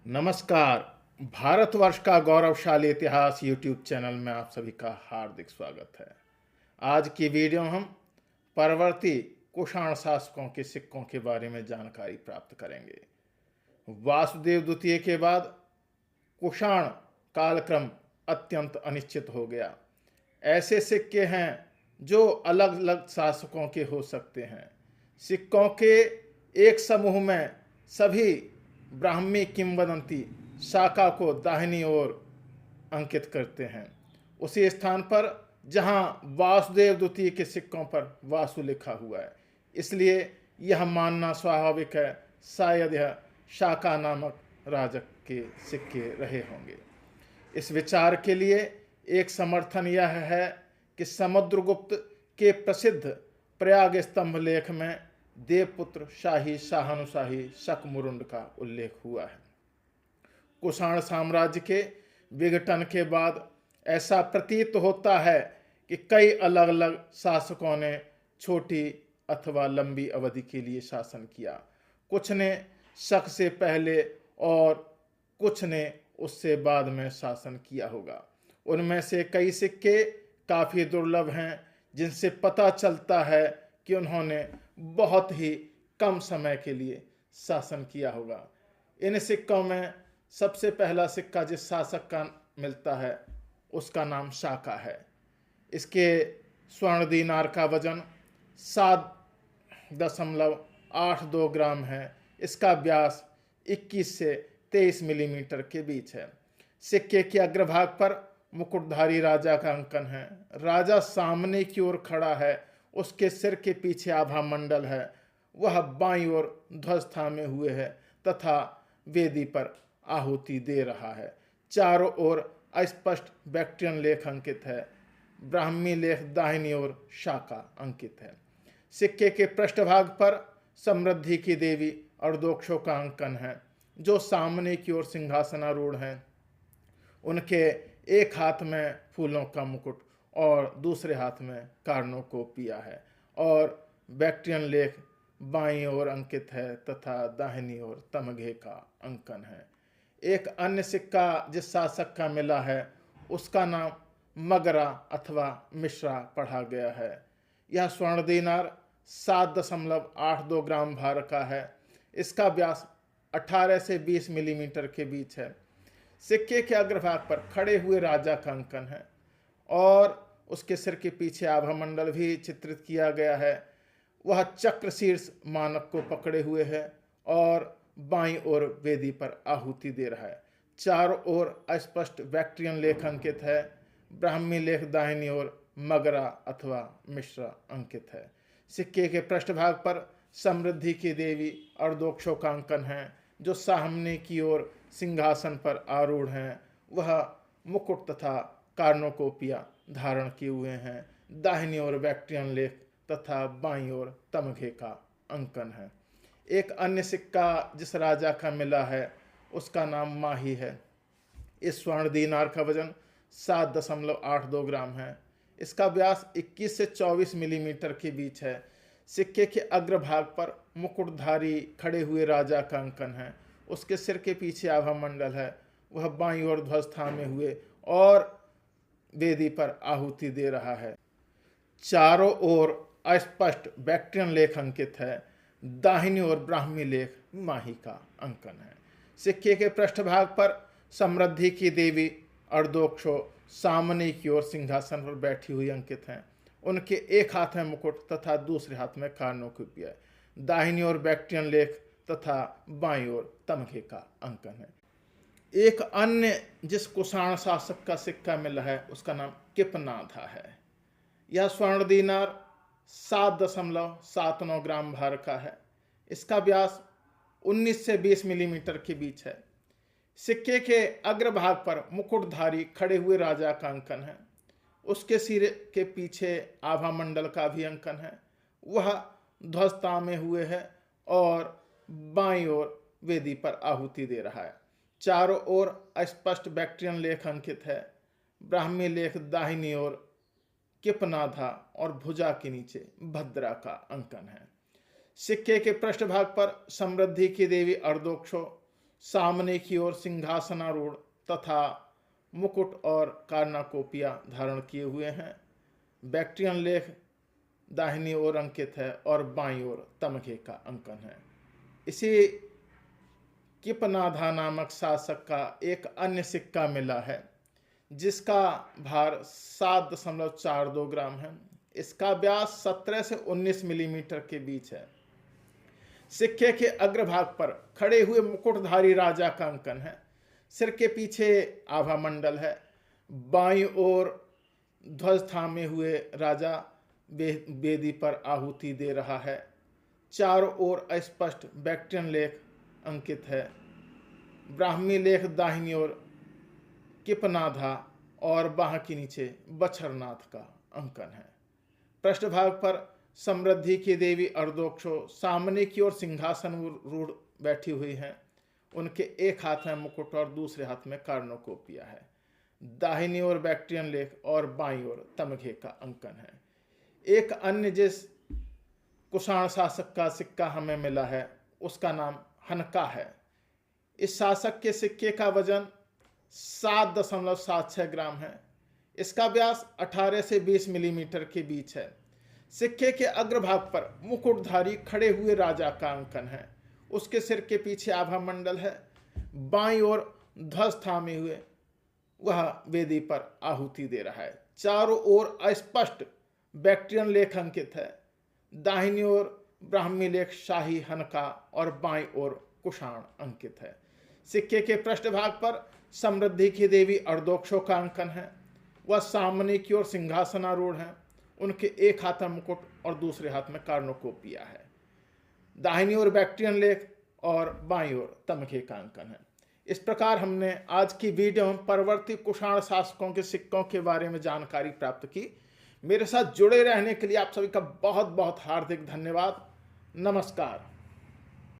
नमस्कार। भारतवर्ष का गौरवशाली इतिहास यूट्यूब चैनल में आप सभी का हार्दिक स्वागत है। आज की वीडियो हम परवर्ती कुषाण शासकों के सिक्कों के बारे में जानकारी प्राप्त करेंगे। वासुदेव द्वितीय के बाद कुषाण कालक्रम अत्यंत अनिश्चित हो गया। ऐसे सिक्के हैं जो अलग अलग शासकों के हो सकते हैं। सिक्कों के एक समूह में सभी ब्राह्मी किंवदंती शाखा को दाहिनी ओर अंकित करते हैं, उसी स्थान पर जहां वासुदेव द्वितीय के सिक्कों पर वासु लिखा हुआ है। इसलिए यह मानना स्वाभाविक है, शायद यह शाका नामक राजक के सिक्के रहे होंगे। इस विचार के लिए एक समर्थन यह है कि समुद्रगुप्त के प्रसिद्ध प्रयाग स्तंभ लेख में देवपुत्र शाही शाहानुशाही शकमुरुंड का उल्लेख हुआ है। कुषाण साम्राज्य के विघटन के बाद ऐसा प्रतीत होता है कि कई अलग अलग शासकों ने छोटी अथवा लंबी अवधि के लिए शासन किया। कुछ ने शक से पहले और कुछ ने उससे बाद में शासन किया होगा। उनमें से कई सिक्के काफ़ी दुर्लभ हैं, जिनसे पता चलता है कि उन्होंने बहुत ही कम समय के लिए शासन किया होगा। इन सिक्कों में सबसे पहला सिक्का जिस शासक का मिलता है उसका नाम शाका है। इसके स्वर्ण दीनार का वजन 7.82 ग्राम है। इसका व्यास 21 से 23 मिलीमीटर के बीच है। सिक्के के अग्रभाग पर मुकुटधारी राजा का अंकन है। राजा सामने की ओर खड़ा है, उसके सिर के पीछे आभा मंडल है, वह बाईं ओर ध्वज थामे हुए है तथा वेदी पर आहुति दे रहा है। चारों ओर अस्पष्ट बैक्ट्रियन लेख अंकित है। ब्राह्मी लेख दाहिनी ओर शाका अंकित है। सिक्के के पृष्ठभाग पर समृद्धि की देवी अर्धोक्षों का अंकन है, जो सामने की ओर सिंहासनारूढ़ हैं। उनके एक हाथ में फूलों का मुकुट और दूसरे हाथ में कार्नोकोपिया है और बैक्ट्रियन लेख बाईं ओर अंकित है तथा दाहिनी ओर तमघे का अंकन है। एक अन्य सिक्का जिस शासक का मिला है उसका नाम मगरा अथवा मिश्रा पढ़ा गया है। यह स्वर्ण दीनार 7.82 ग्राम भार का है। इसका व्यास 18 से 20 मिलीमीटर के बीच है। सिक्के के अग्रभाग पर खड़े हुए राजा का अंकन है और उसके सिर के पीछे आभा मंडल भी चित्रित किया गया है। वह चक्र शीर्ष मानक को पकड़े हुए है और बाईं ओर वेदी पर आहुति दे रहा है। चारों ओर अस्पष्ट बैक्ट्रियन लेख अंकित है। ब्राह्मी लेख दाहिनी ओर मगरा अथवा मिश्रा अंकित है। सिक्के के पृष्ठभाग पर समृद्धि की देवी अर्धोक्षों का अंकन है, जो सामने की ओर सिंहासन पर आरूढ़ हैं। वह मुकुट तथा कार्नोकोपिया धारण किए हुए हैं। दाहिनी ओर बैक्ट्रियन लेख तथा बाईं ओर तमघे का अंकन है। एक अन्य सिक्का जिस राजा का मिला है उसका नाम माही है। इस स्वर्ण दीनार का वजन 7.82 ग्राम है। इसका व्यास 21 से 24 मिलीमीटर के बीच है। सिक्के के अग्रभाग पर मुकुटधारी खड़े हुए राजा का अंकन है। उसके सिर के पीछे आभा मंडल है। वह बाईं ओर ध्वज थामे हुए और वेदी पर आहुति दे रहा है। चारों ओर अस्पष्ट बैक्ट्रियन लेख अंकित है। दाहिनी ओर ब्राह्मी लेख माही का अंकन है। सिक्के के पृष्ठभाग पर समृद्धि की देवी अर्धोक्षो सामने की ओर सिंहासन पर बैठी हुई अंकित हैं। उनके एक हाथ में मुकुट तथा दूसरे हाथ में कार्नोकोपिया है। दाहिनी ओर बैक्ट्रियन लेख तथा बाईं ओर तमघे का अंकन है। एक अन्य जिस कुषाण शासक का सिक्का मिला है उसका नाम किपनाथा है। यह स्वर्ण दीनार 7.79 ग्राम भार का है। इसका व्यास 19 से 20 मिलीमीटर के बीच है। सिक्के के अग्रभाग पर मुकुटधारी खड़े हुए राजा का अंकन है। उसके सिर के पीछे आभा मंडल का भी अंकन है। वह ध्वज तामे हुए है और बाईं ओर वेदी पर आहुति दे रहा है। चारों ओर अस्पष्ट बैक्ट्रियन लेख अंकित है। ब्राह्मी लेख दाहिनी ओर किपनाथा और भुजा के नीचे भद्रा का अंकन है। सिक्के के पृष्ठभाग पर समृद्धि की देवी अर्धोक्षो सामने की ओर सिंहासनारूढ़ तथा मुकुट और कार्नाकोपिया धारण किए हुए हैं। बैक्ट्रियन लेख दाहिनी ओर अंकित है और बाईं ओर तमघे का अंकन है। इसी किपनाधा नामक शासक का एक अन्य सिक्का मिला है जिसका भार 7.42 ग्राम है। इसका व्यास 17 से 19 मिलीमीटर के बीच है। सिक्के के अग्रभाग पर खड़े हुए मुकुटधारी राजा का अंकन है। सिर के पीछे आभा मंडल है। बाईं ओर ध्वज थामे हुए राजा वेदी पर आहुति दे रहा है। चारों ओर अस्पष्ट बैक्ट्रियन लेख अंकित है। ब्राह्मी लेख दाहिनी ओर किपनाधा और बाह के नीचे बछरनाथ का अंकन है। पृष्ठभाग पर समृद्धि की देवी अर्धोक्षो सामने की ओर सिंहासन रूढ़ बैठी हुई हैं। उनके एक हाथ में मुकुट और दूसरे हाथ में कार्नोकोपिया है। दाहिनी ओर बैक्ट्रियन लेख और बाईं ओर तमघे का अंकन है। एक अन्य जिस कुषाण शासक का सिक्का हमें मिला है उसका नाम हनका है। इस शासक के सिक्के का वजन 7.76 ग्राम है। इसका व्यास 18 से 20 मिलीमीटर के बीच है। सिक्के के अग्रभाग पर मुकुटधारी खड़े हुए राजा का अंकन है। उसके सिर के पीछे आभा मंडल है। बाईं ओर ध्वज थामे हुए वह वेदी पर आहुति दे रहा है। चारों ओर अस्पष्ट बैक्ट्रियन लेख अंकित है। दाहिनी ओर ब्राह्मी लेख शाही हनका और बाईं ओर कुषाण अंकित है। सिक्के के पृष्ठभाग पर समृद्धि की देवी अर्धोक्षो का अंकन है। वह सामने की ओर सिंहासनारूढ़ हैं। उनके एक हाथ में मुकुट और दूसरे हाथ में कार्नोकोपिया है। दाहिनी ओर बैक्ट्रियन लेख और बाईं ओर तमघे का अंकन है। इस प्रकार हमने आज की वीडियो में परवर्ती कुषाण शासकों के सिक्कों के बारे में जानकारी प्राप्त की। मेरे साथ जुड़े रहने के लिए आप सभी का बहुत बहुत हार्दिक धन्यवाद। नमस्कार।